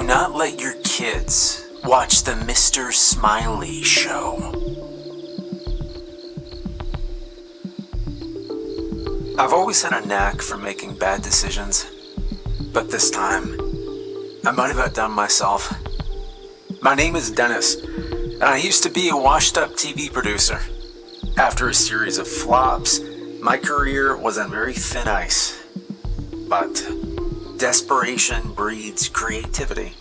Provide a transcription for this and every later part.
not let your kids watch the Mr. Smiley Show. I've always had a knack for making bad decisions, but this time, I might have outdone myself. My name is Dennis, and I used to be a washed-up TV producer. After a series of flops, my career was on very thin ice. But desperation breeds creativity,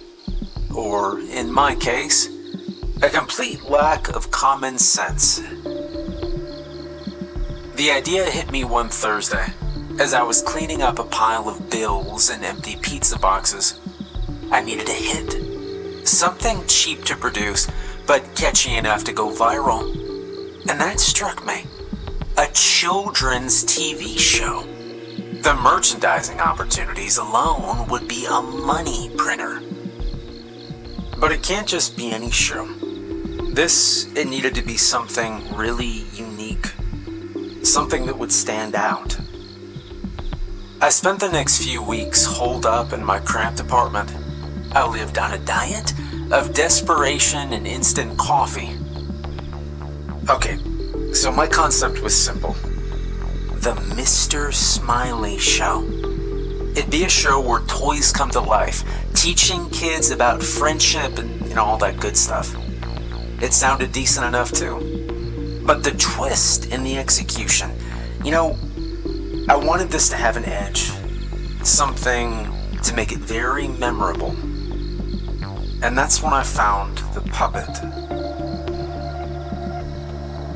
or in my case, a complete lack of common sense. The idea hit me one Thursday as I was cleaning up a pile of bills and empty pizza boxes. I needed a hit, something cheap to produce but catchy enough to go viral, and that struck me: a children's TV show. The merchandising opportunities alone would be a money printer. But it can't just be any show. It needed to be something really unique. Something that would stand out. I spent the next few weeks holed up in my cramped apartment. I lived on a diet of desperation and instant coffee. Okay, so my concept was simple. The Mr. Smiley Show. It'd be a show where toys come to life, teaching kids about friendship and all that good stuff. It sounded decent enough too. But the twist in the execution, I wanted this to have an edge. Something to make it very memorable. And that's when I found the puppet.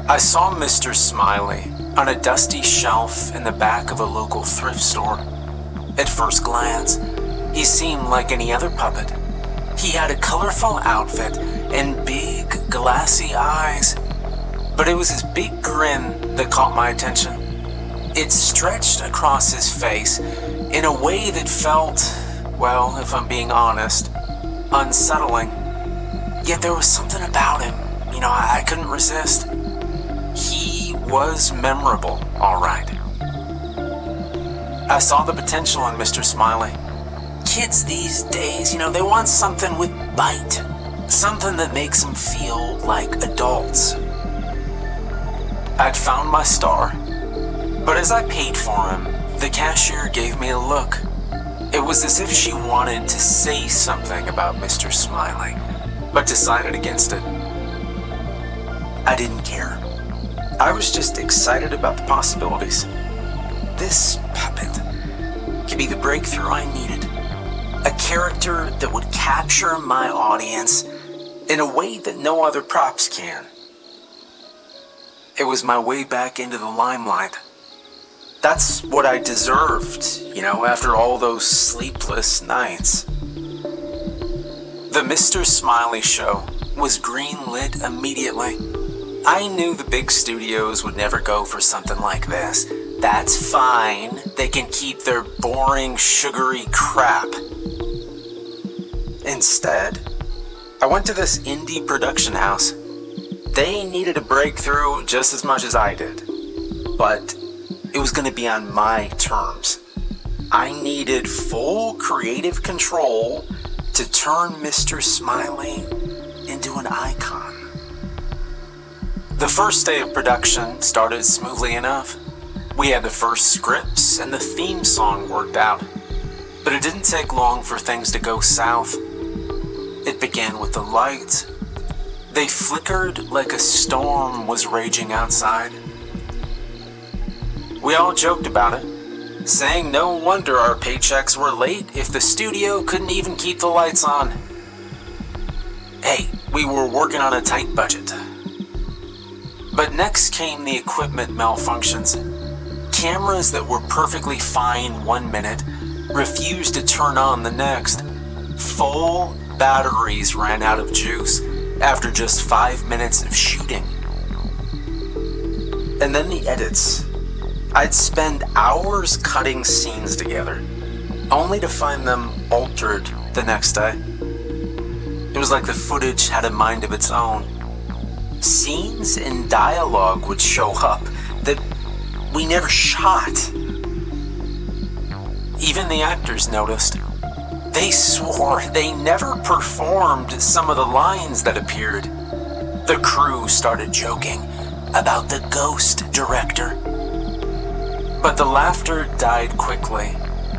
I saw Mr. Smiley on a dusty shelf in the back of a local thrift store. At first glance, he seemed like any other puppet. He had a colorful outfit and big, glassy eyes, but it was his big grin that caught my attention. It stretched across his face in a way that felt, well, if I'm being honest, unsettling. Yet there was something about him, I couldn't resist. He was memorable, all right. I saw the potential in Mr. Smiley. Kids these days, they want something with bite. Something that makes them feel like adults. I'd found my star, but as I paid for him, the cashier gave me a look. It was as if she wanted to say something about Mr. Smiley, but decided against it. I didn't care. I was just excited about the possibilities. This puppet could be the breakthrough I needed. A character that would capture my audience in a way that no other props can. It was my way back into the limelight. That's what I deserved, after all those sleepless nights. The Mr. Smiley Show was greenlit immediately. I knew the big studios would never go for something like this. That's fine. They can keep their boring, sugary crap. Instead, I went to this indie production house. They needed a breakthrough just as much as I did. But it was going to be on my terms. I needed full creative control to turn Mr. Smiley into an icon. The first day of production started smoothly enough. We had the first scripts and the theme song worked out. But it didn't take long for things to go south. It began with the lights. They flickered like a storm was raging outside. We all joked about it, saying no wonder our paychecks were late if the studio couldn't even keep the lights on. Hey, we were working on a tight budget. But next came the equipment malfunctions. Cameras that were perfectly fine 1 minute refused to turn on the next. Full batteries ran out of juice after just 5 minutes of shooting. And then the edits. I'd spend hours cutting scenes together, only to find them altered the next day. It was like the footage had a mind of its own. Scenes and dialogue would show up that we never shot. Even the actors noticed. They swore they never performed some of the lines that appeared. The crew started joking about the ghost director. But the laughter died quickly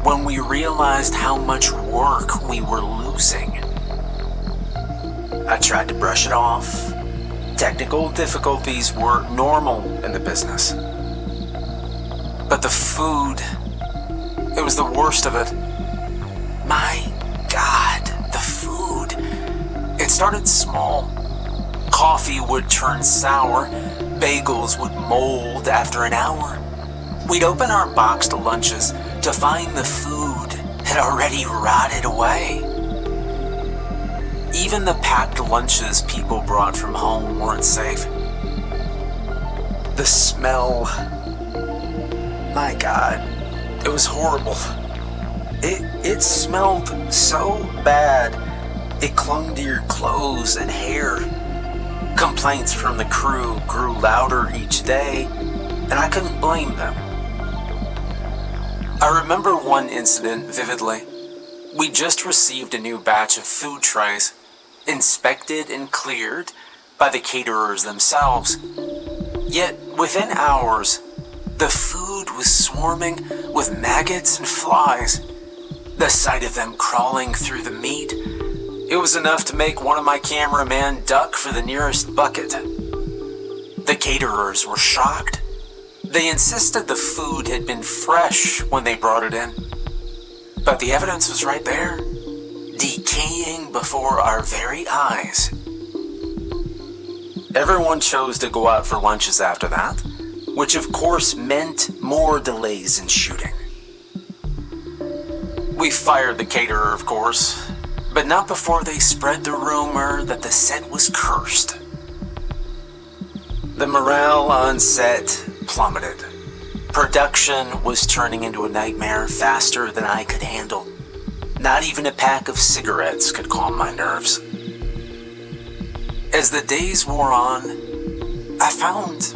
when we realized how much work we were losing. I tried to brush it off. Technical difficulties were normal in the business. But the food, it was the worst of it. My God, the food. It started small. Coffee would turn sour. Bagels would mold after an hour. We'd open our boxed lunches to find the food had already rotted away. Even the packed lunches people brought from home weren't safe. The smell, my God, it was horrible. It smelled so bad, it clung to your clothes and hair. Complaints from the crew grew louder each day, and I couldn't blame them. I remember one incident vividly. We just received a new batch of food trays, inspected and cleared by the caterers themselves. Yet, within hours, the food was swarming with maggots and flies. The sight of them crawling through the meat, it was enough to make one of my cameramen duck for the nearest bucket. The caterers were shocked. They insisted the food had been fresh when they brought it in. But the evidence was right there, decaying before our very eyes. Everyone chose to go out for lunches after that, which of course meant more delays in shooting. We fired the caterer, of course, but not before they spread the rumor that the set was cursed. The morale on set plummeted. Production was turning into a nightmare faster than I could handle. Not even a pack of cigarettes could calm my nerves. As the days wore on, I found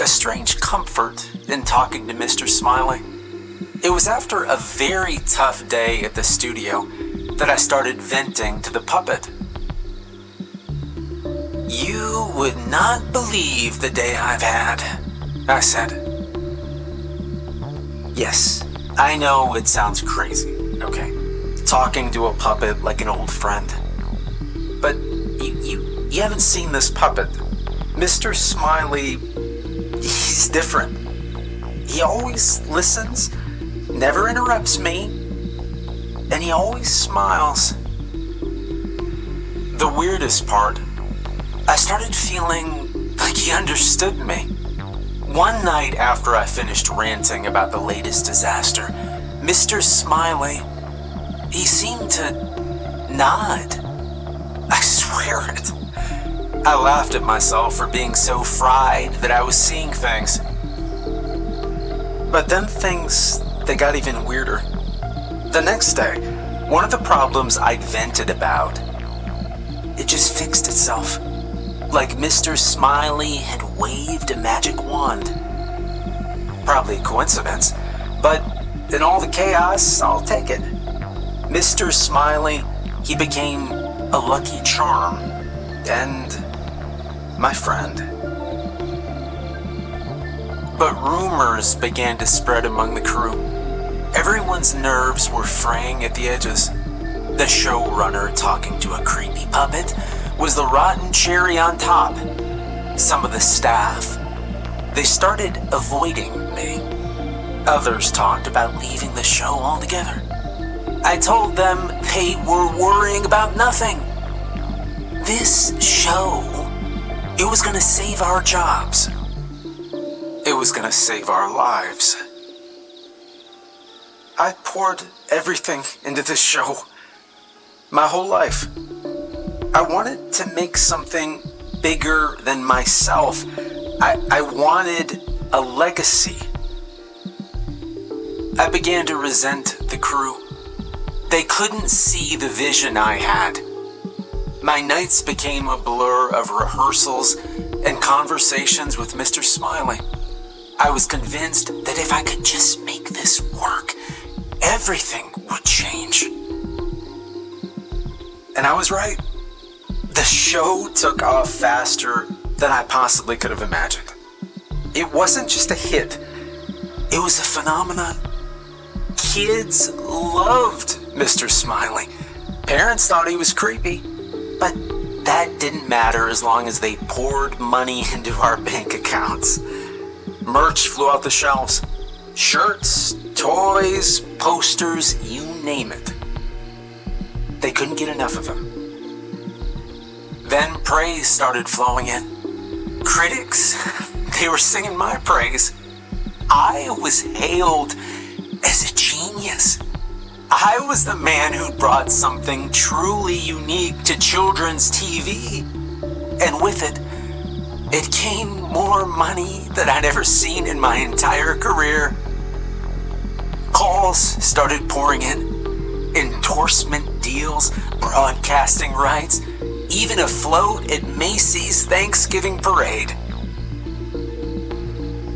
a strange comfort in talking to Mr. Smiley. It was after a very tough day at the studio that I started venting to the puppet. "You would not believe the day I've had," I said. Yes, I know it sounds crazy, okay? Talking to a puppet like an old friend. But you haven't seen this puppet. Mr. Smiley, he's different. He always listens, never interrupts me, and he always smiles. The weirdest part, I started feeling like he understood me. One night after I finished ranting about the latest disaster, Mr. Smiley, he seemed to nod. I swear it. I laughed at myself for being so fried that I was seeing things. But then they got even weirder. The next day, one of the problems I'd vented about, it just fixed itself. Like Mr. Smiley had waved a magic wand. Probably a coincidence, but in all the chaos, I'll take it. Mr. Smiley, he became a lucky charm, and my friend. But rumors began to spread among the crew. Everyone's nerves were fraying at the edges. The showrunner talking to a creepy puppet was the rotten cherry on top. Some of the staff, they started avoiding me. Others talked about leaving the show altogether. I told them they were worrying about nothing. This show, it was gonna save our jobs. It was gonna save our lives. I poured everything into this show. My whole life. I wanted to make something bigger than myself. I wanted a legacy. I began to resent the crew. They couldn't see the vision I had. My nights became a blur of rehearsals and conversations with Mr. Smiley. I was convinced that if I could just make this work, everything would change. And I was right. The show took off faster than I possibly could have imagined. It wasn't just a hit, it was a phenomenon. Kids loved Mr. Smiley. Parents thought he was creepy, but that didn't matter as long as they poured money into our bank accounts. Merch flew off the shelves. Shirts, toys, posters, you name it. They couldn't get enough of him. Then praise started flowing in. Critics, they were singing my praise. I was hailed as a genius. I was the man who brought something truly unique to children's TV. And with it, it came more money than I'd ever seen in my entire career. Calls started pouring in. Endorsement deals, broadcasting rights, even a float at Macy's Thanksgiving Parade.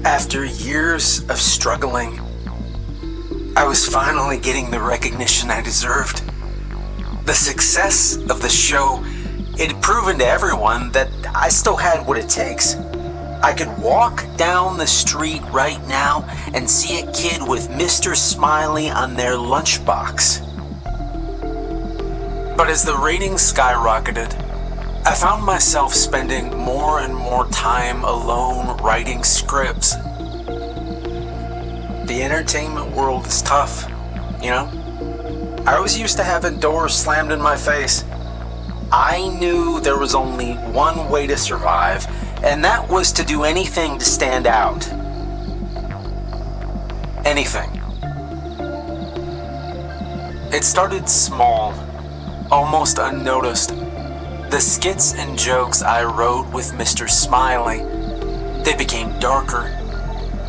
After years of struggling, I was finally getting the recognition I deserved. The success of the show, it had proven to everyone that I still had what it takes. I could walk down the street right now and see a kid with Mr. Smiley on their lunchbox. But as the ratings skyrocketed, I found myself spending more and more time alone writing scripts. The entertainment world is tough, you know? I was used to having doors slammed in my face. I knew there was only one way to survive, and that was to do anything to stand out. Anything. It started small, almost unnoticed. The skits and jokes I wrote with Mr. Smiley, they became darker.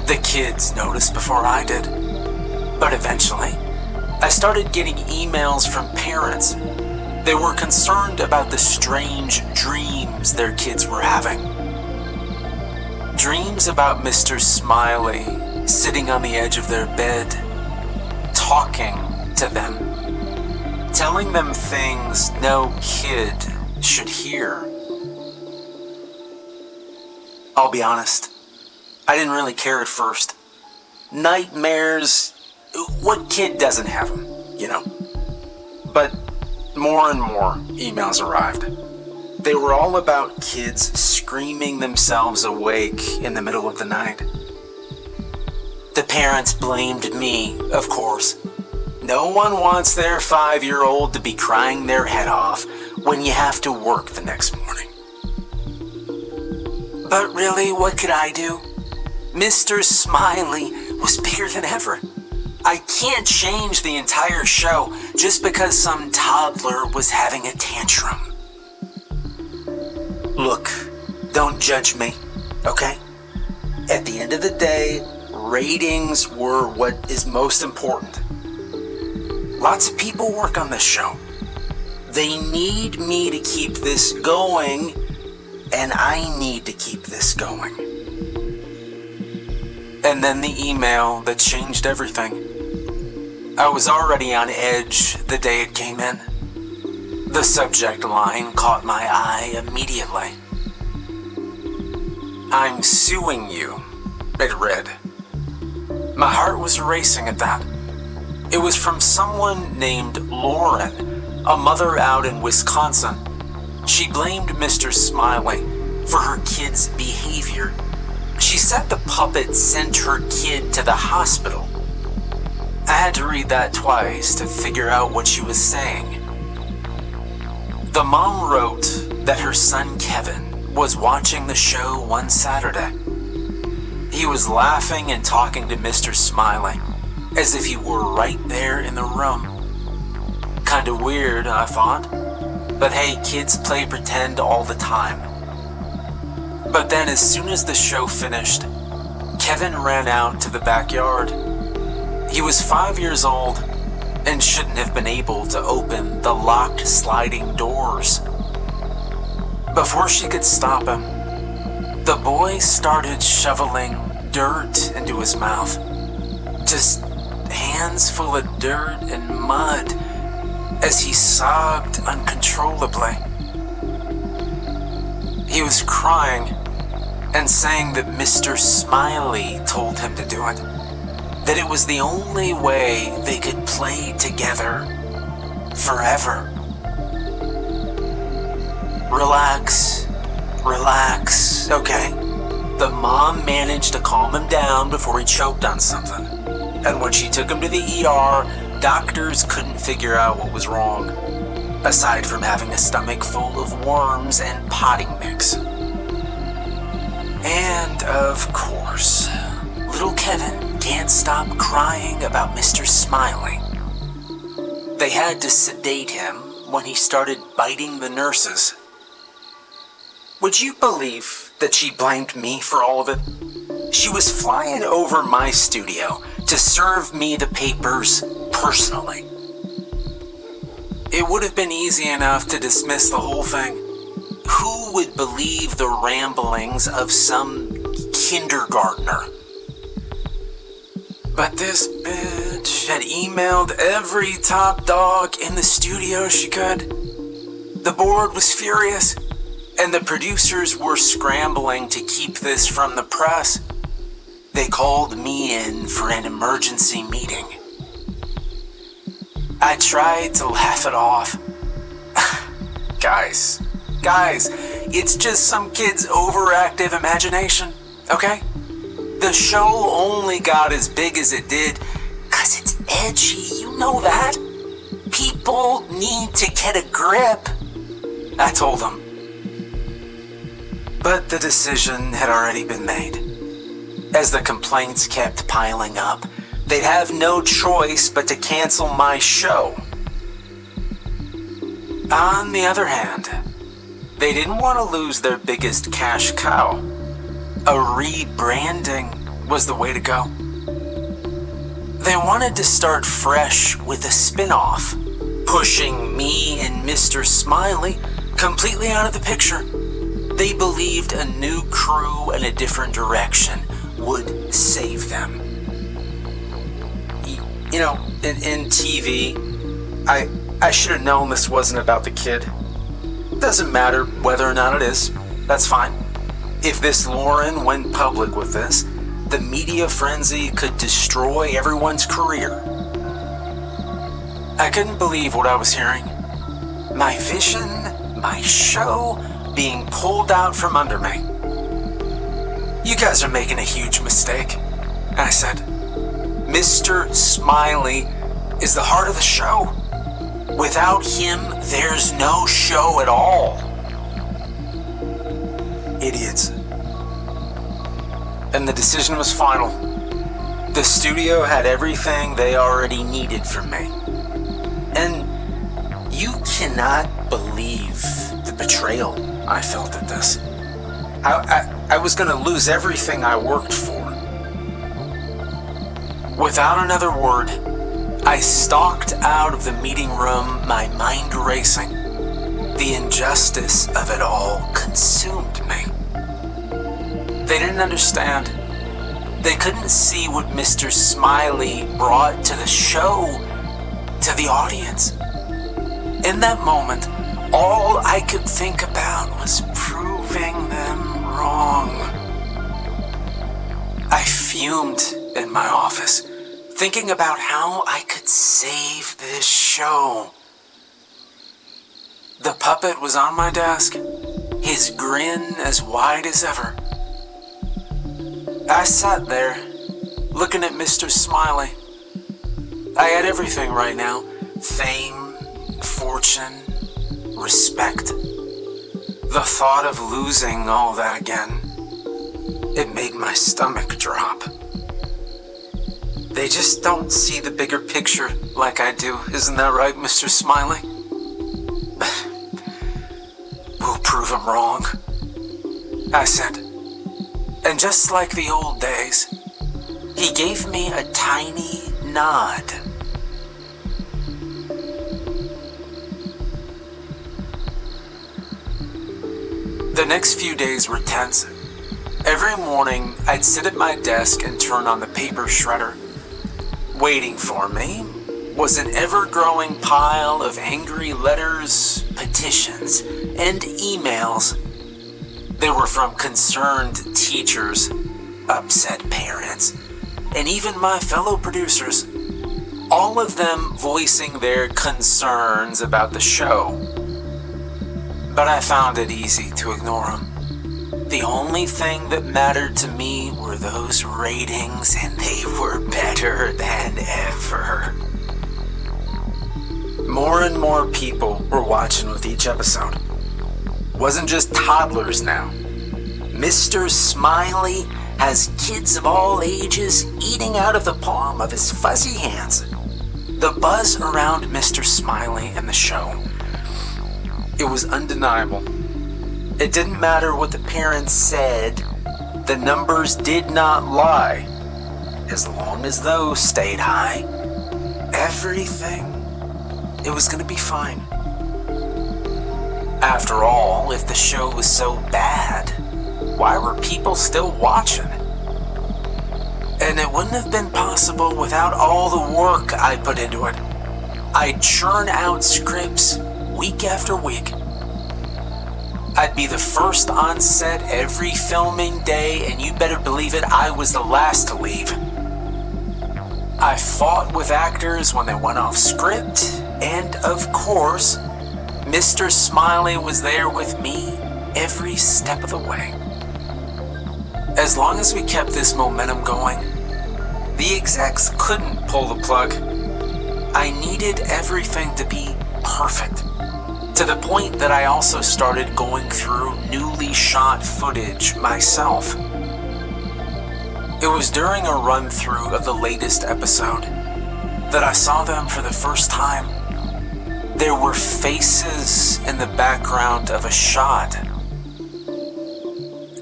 The kids noticed before I did. But eventually, I started getting emails from parents. They were concerned about the strange dreams their kids were having. Dreams about Mr. Smiley sitting on the edge of their bed, talking to them, telling them things no kid should hear. I'll be honest, I didn't really care at first. Nightmares, what kid doesn't have them, you know? But more and more emails arrived. They were all about kids screaming themselves awake in the middle of the night. The parents blamed me, of course. No one wants their 5-year-old to be crying their head off when you have to work the next morning. But really, what could I do? Mr. Smiley was bigger than ever. I can't change the entire show just because some toddler was having a tantrum. Look, don't judge me, okay? At the end of the day, ratings were what is most important. Lots of people work on this show. They need me to keep this going, and I need to keep this going. And then the email that changed everything. I was already on edge the day it came in. The subject line caught my eye immediately. "I'm suing you," it read. My heart was racing at that. It was from someone named Lauren, a mother out in Wisconsin. She blamed Mr. Smiley for her kid's behavior. She said the puppet sent her kid to the hospital. I had to read that twice to figure out what she was saying. The mom wrote that her son Kevin was watching the show one Saturday. He was laughing and talking to Mr. Smiley, as if he were right there in the room. Kinda weird, I thought. But hey, kids play pretend all the time. But then as soon as the show finished, Kevin ran out to the backyard. He was 5 years old and shouldn't have been able to open the locked sliding doors. Before she could stop him, the boy started shoveling dirt into his mouth. Just hands full of dirt and mud as he sobbed uncontrollably. uncontrollably. He was crying and saying that Mr. Smiley told him to do it, that it was the only way they could play together forever. Relax, okay? The mom managed to calm him down before he choked on something. And when she took him to the ER, doctors couldn't figure out what was wrong, aside from having a stomach full of worms and potting mix. And of course, little Kevin can't stop crying about Mr. Smiley. They had to sedate him when he started biting the nurses. Would you believe that she blamed me for all of it? She was flying over my studio to serve me the papers personally. It would have been easy enough to dismiss the whole thing. Who would believe the ramblings of some kindergartner? But this bitch had emailed every top dog in the studio she could. The board was furious, and the producers were scrambling to keep this from the press. They called me in for an emergency meeting. I tried to laugh it off. Guys, it's just some kid's overactive imagination, okay? The show only got as big as it did because it's edgy, you know that? People need to get a grip, I told them. But the decision had already been made. As the complaints kept piling up, they'd have no choice but to cancel my show. On the other hand, they didn't want to lose their biggest cash cow. A rebranding was the way to go. They wanted to start fresh with a spin-off, pushing me and Mr. Smiley completely out of the picture. They believed a new crew and a different direction would save them. You know, in TV, I should have known this wasn't about the kid. Doesn't matter whether or not it is. That's fine. If this Lauren went public with this, the media frenzy could destroy everyone's career. I couldn't believe what I was hearing. My vision, my show, being pulled out from under me. You guys are making a huge mistake, I said. Mr. Smiley is the heart of the show. Without him, there's no show at all. Idiots. And the decision was final. The studio had everything they already needed from me. And you cannot believe the betrayal I felt at this. I was going to lose everything I worked for. Without another word, I stalked out of the meeting room, my mind racing. The injustice of it all consumed me. They didn't understand. They couldn't see what Mr. Smiley brought to the show, to the audience. In that moment, all I could think about was proving them wrong. I fumed in my office, thinking about how I could save this show. The puppet was on my desk, his grin as wide as ever. I sat there, looking at Mr. Smiley. I had everything right now. Fame, fortune, respect. The thought of losing all that again, it made my stomach drop. They just don't see the bigger picture like I do. Isn't that right, Mr. Smiley? We'll prove him wrong, I said. And just like the old days, he gave me a tiny nod. The next few days were tense. Every morning, I'd sit at my desk and turn on the paper shredder. Waiting for me was an ever-growing pile of angry letters, petitions, and emails. They were from concerned teachers, upset parents, and even my fellow producers, all of them voicing their concerns about the show. But I found it easy to ignore them. The only thing that mattered to me were those ratings, and they were better than ever. More and more people were watching with each episode. Wasn't just toddlers now. Mr. Smiley has kids of all ages eating out of the palm of his fuzzy hands. The buzz around Mr. Smiley and the show, it was undeniable. It didn't matter what the parents said, the numbers did not lie. As long as those stayed high, everything, it was going to be fine. After all, if the show was so bad, why were people still watching? And it wouldn't have been possible without all the work I put into it. I'd churn out scripts week after week. I'd be the first on set every filming day, and you better believe it, I was the last to leave. I fought with actors when they went off script, and of course, Mr. Smiley was there with me every step of the way. As long as we kept this momentum going, the execs couldn't pull the plug. I needed everything to be perfect, to the point that I also started going through newly shot footage myself. It was during a run-through of the latest episode that I saw them for the first time. There were faces in the background of a shot.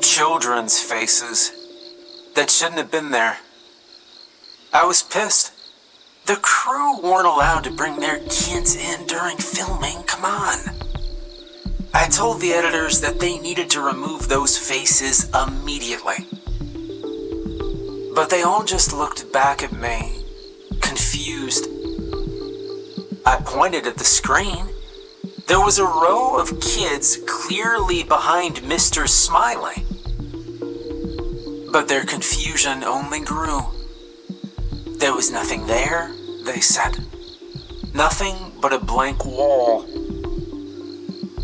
Children's faces that shouldn't have been there. I was pissed. The crew weren't allowed to bring their kids in during filming, come on. I told the editors that they needed to remove those faces immediately. But they all just looked back at me, confused. I pointed at the screen. There was a row of kids clearly behind Mr. Smiley. But their confusion only grew. There was nothing there, they said. Nothing but a blank wall.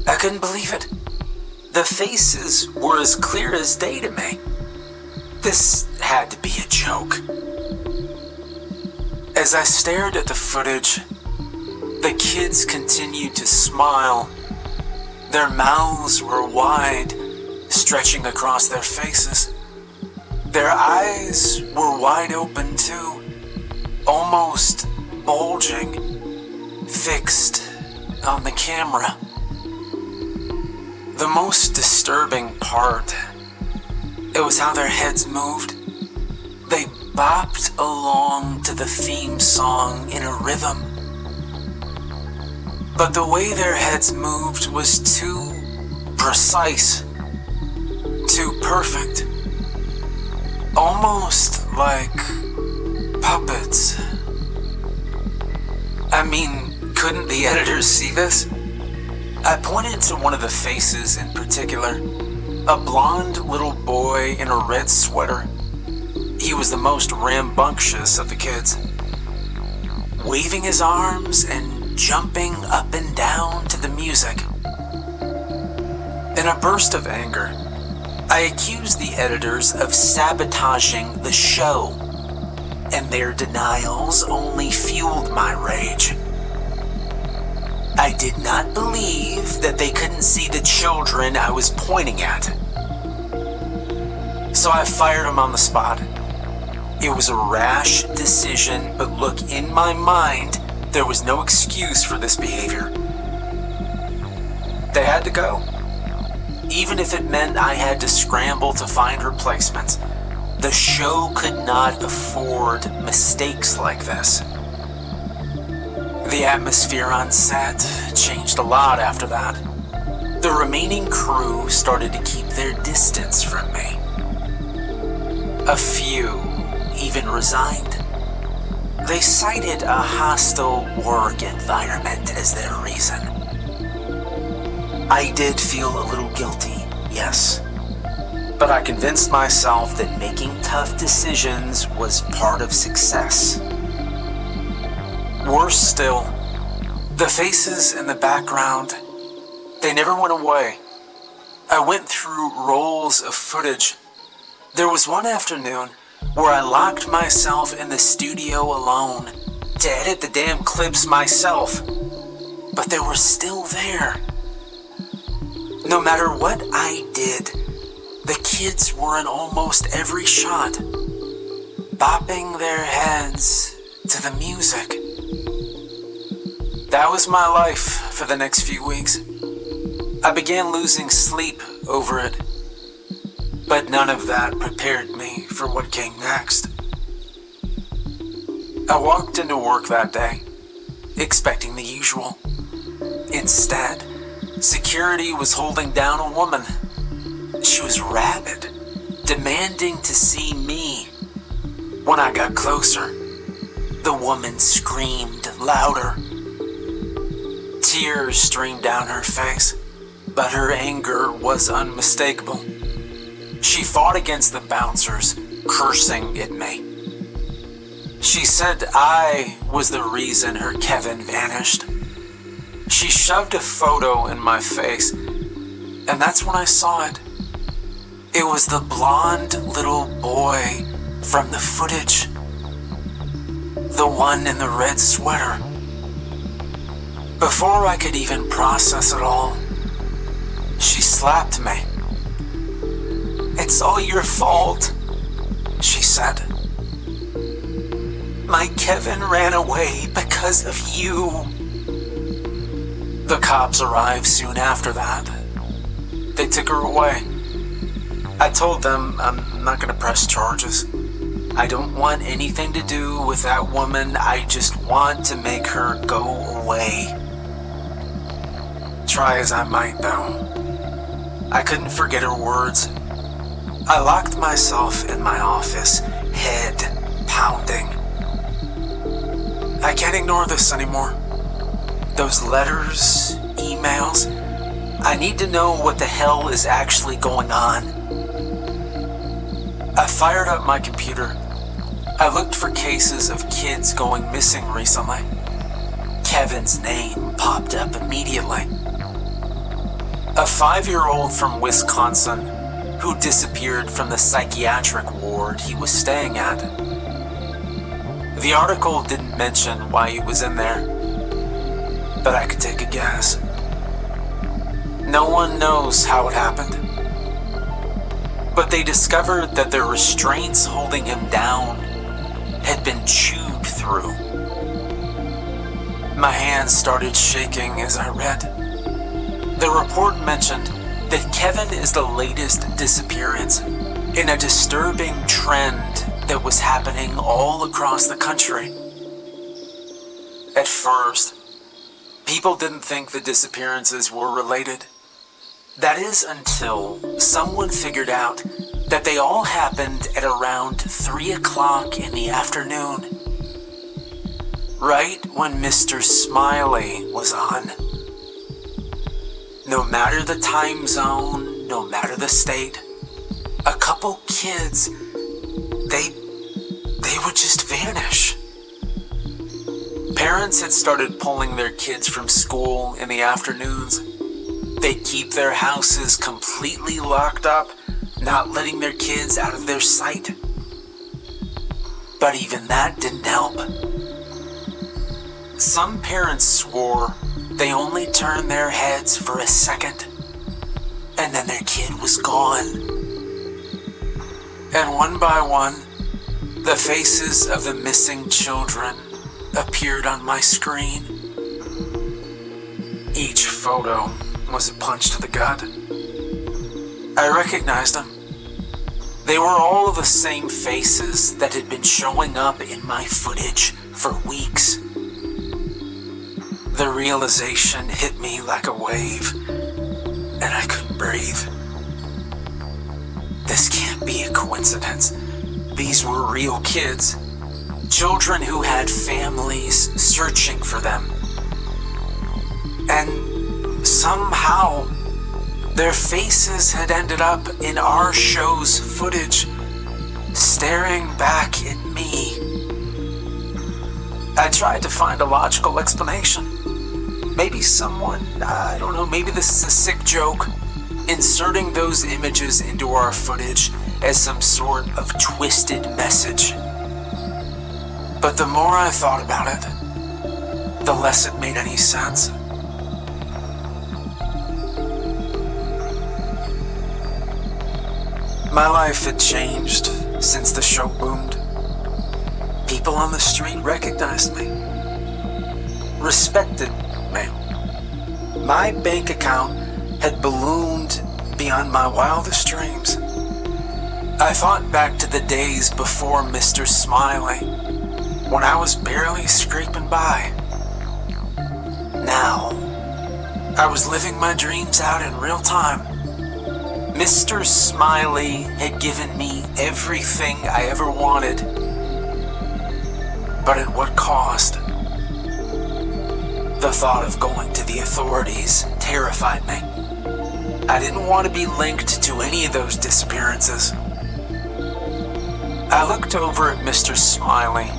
I couldn't believe it. The faces were as clear as day to me. This had to be a joke. As I stared at the footage, the kids continued to smile. Their mouths were wide, stretching across their faces. Their eyes were wide open too, almost bulging, fixed on the camera. The most disturbing part, it was how their heads moved. They bopped along to the theme song in a rhythm. But the way their heads moved was too precise, too perfect. Almost like puppets. I mean, couldn't the editors see this? I pointed to one of the faces in particular, a blonde little boy in a red sweater. He was the most rambunctious of the kids, waving his arms and jumping up and down to the music. In a burst of anger, I accused the editors of sabotaging the show, and their denials only fueled my rage. I did not believe that they couldn't see the children I was pointing at. So I fired them on the spot. It was a rash decision, but look, in my mind, there was no excuse for this behavior. They had to go. Even if it meant I had to scramble to find replacements, the show could not afford mistakes like this. The atmosphere on set changed a lot after that. The remaining crew started to keep their distance from me. A few even resigned. They cited a hostile work environment as their reason. I did feel a little guilty, yes. But I convinced myself that making tough decisions was part of success. Worse still, the faces in the background, they never went away. I went through rolls of footage. There was one afternoon where I locked myself in the studio alone to edit the damn clips myself. But they were still there. No matter what I did, the kids were in almost every shot, bopping their heads to the music. That was my life for the next few weeks. I began losing sleep over it, but none of that prepared me for what came next. I walked into work that day, expecting the usual. Instead, security was holding down a woman. She was rabid, demanding to see me. When I got closer, the woman screamed louder. Tears streamed down her face, but her anger was unmistakable. She fought against the bouncers, cursing at me. She said I was the reason her Kevin vanished. She shoved a photo in my face, and that's when I saw it. It was the blonde little boy from the footage. The one in the red sweater. Before I could even process it all, she slapped me. "It's all your fault," she said. "My Kevin ran away because of you." The cops arrived soon after that. They took her away. I told them I'm not going to press charges. I don't want anything to do with that woman. I just want to make her go away. Try as I might, though, I couldn't forget her words. I locked myself in my office, head pounding. I can't ignore this anymore. Those letters, emails, I need to know what the hell is actually going on. I fired up my computer. I looked for cases of kids going missing recently. Kevin's name popped up immediately. A 5-year-old from Wisconsin who disappeared from the psychiatric ward he was staying at. The article didn't mention why he was in there, but I could take a guess. No one knows how it happened, but they discovered that the restraints holding him down had been chewed through. My hands started shaking as I read. The report mentioned that Kevin is the latest disappearance in a disturbing trend that was happening all across the country. At first, people didn't think the disappearances were related. That is until someone figured out that they all happened at around 3 o'clock in the afternoon, right when Mr. Smiley was on. No matter the time zone, no matter the state, a couple kids, they would just vanish. Parents had started pulling their kids from school in the afternoons. They'd keep their houses completely locked up, not letting their kids out of their sight. But even that didn't help. Some parents swore they only turned their heads for a second, and then their kid was gone. And one by one, the faces of the missing children appeared on my screen. Each photo was a punch to the gut. I recognized them. They were all the same faces that had been showing up in my footage for weeks. The realization hit me like a wave, and I couldn't breathe. This can't be a coincidence. These were real kids. Children who had families searching for them. And somehow, their faces had ended up in our show's footage, staring back at me. I tried to find a logical explanation. Maybe someone, I don't know, maybe this is a sick joke, inserting those images into our footage as some sort of twisted message. But the more I thought about it, the less it made any sense. My life had changed since the show boomed. People on the street recognized me, respected me. My bank account had ballooned beyond my wildest dreams. I thought back to the days before Mr. Smiley, when I was barely scraping by. Now, I was living my dreams out in real time. Mr. Smiley had given me everything I ever wanted. But at what cost? The thought of going to the authorities terrified me. I didn't want to be linked to any of those disappearances. I looked over at Mr. Smiley,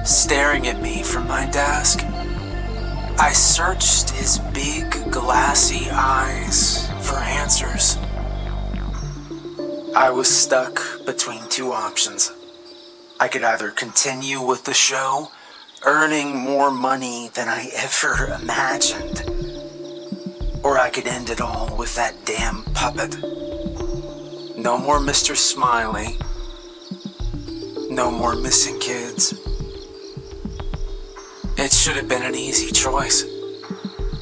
staring at me from my desk. I searched his big, glassy eyes for answers. I was stuck between two options. I could either continue with the show, earning more money than I ever imagined, or I could end it all with that damn puppet. No more Mr. Smiley. No more missing kids. It should have been an easy choice.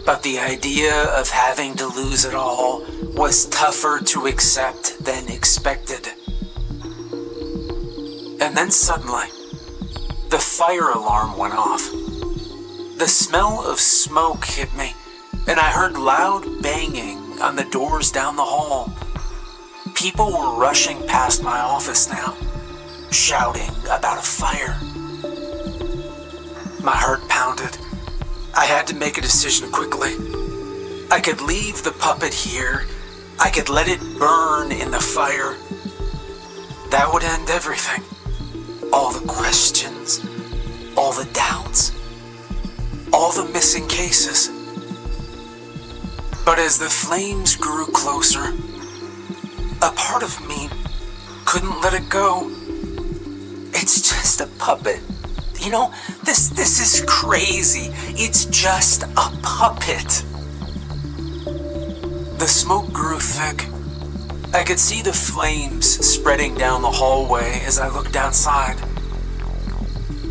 But the idea of having to lose it all was tougher to accept than expected. And then suddenly, the fire alarm went off. The smell of smoke hit me, and I heard loud banging on the doors down the hall. People were rushing past my office now, shouting about a fire. My heart pounded. I had to make a decision quickly. I could leave the puppet here. I could let it burn in the fire. That would end everything. All the questions, all the doubts, all the missing cases. But as the flames grew closer, a part of me couldn't let it go. It's just a puppet. You know, this is crazy. It's just a puppet. The smoke grew thick. I could see the flames spreading down the hallway as I looked outside.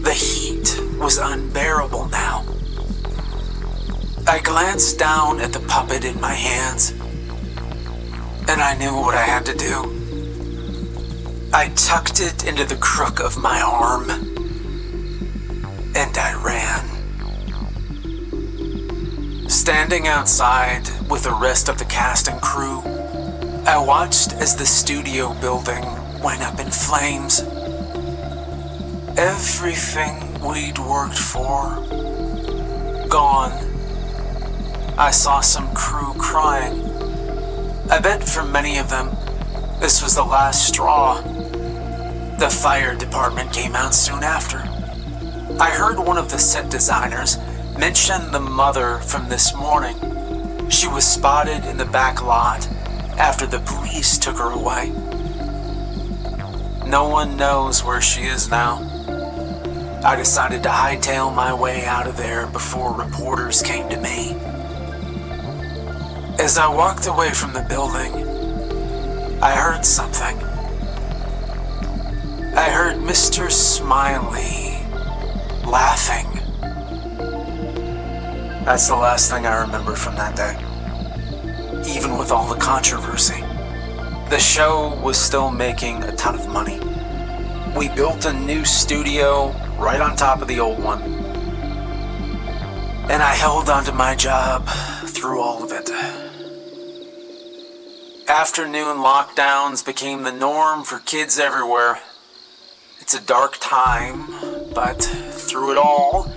The heat was unbearable now. I glanced down at the puppet in my hands, and I knew what I had to do. I tucked it into the crook of my arm, and I ran. Standing outside with the rest of the cast and crew, I watched as the studio building went up in flames. Everything we'd worked for, gone. I saw some crew crying. I bet for many of them, this was the last straw. The fire department came out soon after. I heard one of the set designers mention the mother from this morning. She was spotted in the back lot after the police took her away. No one knows where she is now. I decided to hightail my way out of there before reporters came to me. As I walked away from the building, I heard something. I heard Mr. Smiley laughing. That's the last thing I remember from that day. Even with all the controversy, the show was still making a ton of money. We built a new studio right on top of the old one. And I held onto my job through all of it. Afternoon lockdowns became the norm for kids everywhere. It's a dark time, But through it all,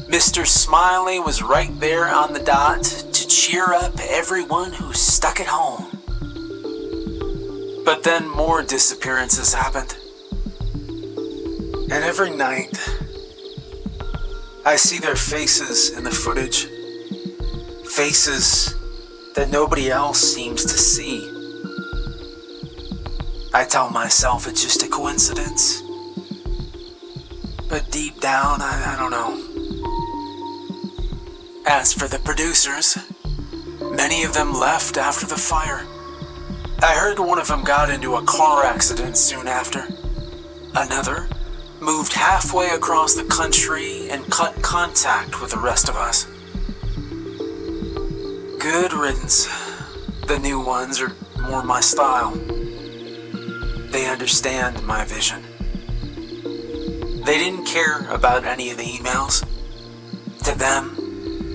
Mr. Smiley was right there on the dot to cheer up everyone who's stuck at home. But then more disappearances happened. And every night, I see their faces in the footage. Faces that nobody else seems to see. I tell myself it's just a coincidence. But deep down, I don't know. As for the producers, many of them left after the fire. I heard one of them got into a car accident soon after. Another moved halfway across the country and cut contact with the rest of us. Good riddance. The new ones are more my style. They understand my vision. They didn't care about any of the emails. To them,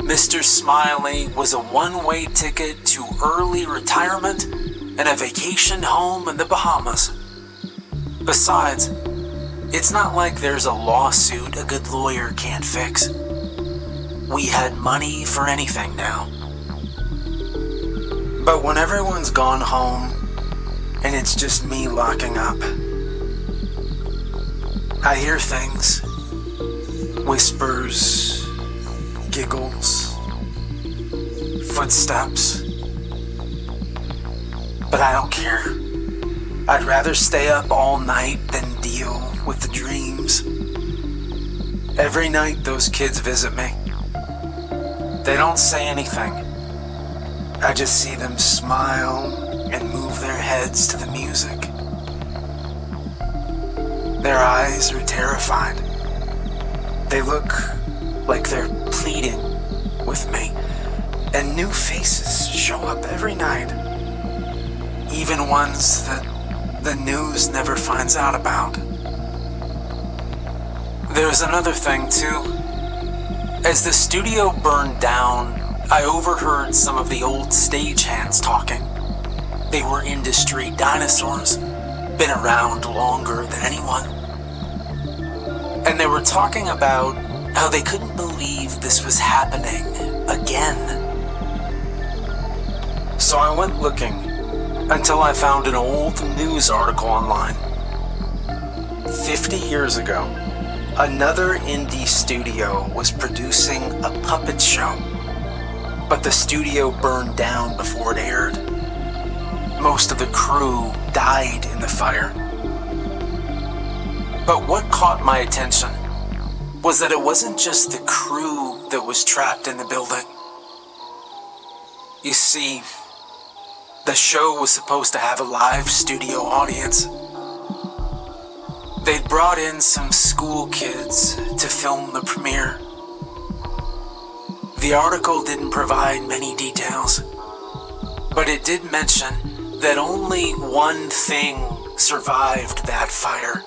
Mr. Smiley was a one-way ticket to early retirement and a vacation home in the Bahamas. Besides, it's not like there's a lawsuit a good lawyer can't fix. We had money for anything now. But when everyone's gone home and it's just me locking up, I hear things. Whispers, giggles, footsteps. But I don't care. I'd rather stay up all night than deal with the dreams. Every night those kids visit me. They don't say anything. I just see them smile and move their heads to the music. Their eyes are terrified. They look like they're pleading with me. And new faces show up every night. Even ones that the news never finds out about. There's another thing too. As the studio burned down, I overheard some of the old stagehands talking. They were industry dinosaurs, been around longer than anyone. And they were talking about how they couldn't believe this was happening again. So I went looking until I found an old news article online. 50 years ago, another indie studio was producing a puppet show, but the studio burned down before it aired. Most of the crew died in the fire. But what caught my attention was that it wasn't just the crew that was trapped in the building. You see, the show was supposed to have a live studio audience. They'd brought in some school kids to film the premiere. The article didn't provide many details, but it did mention that only one thing survived that fire.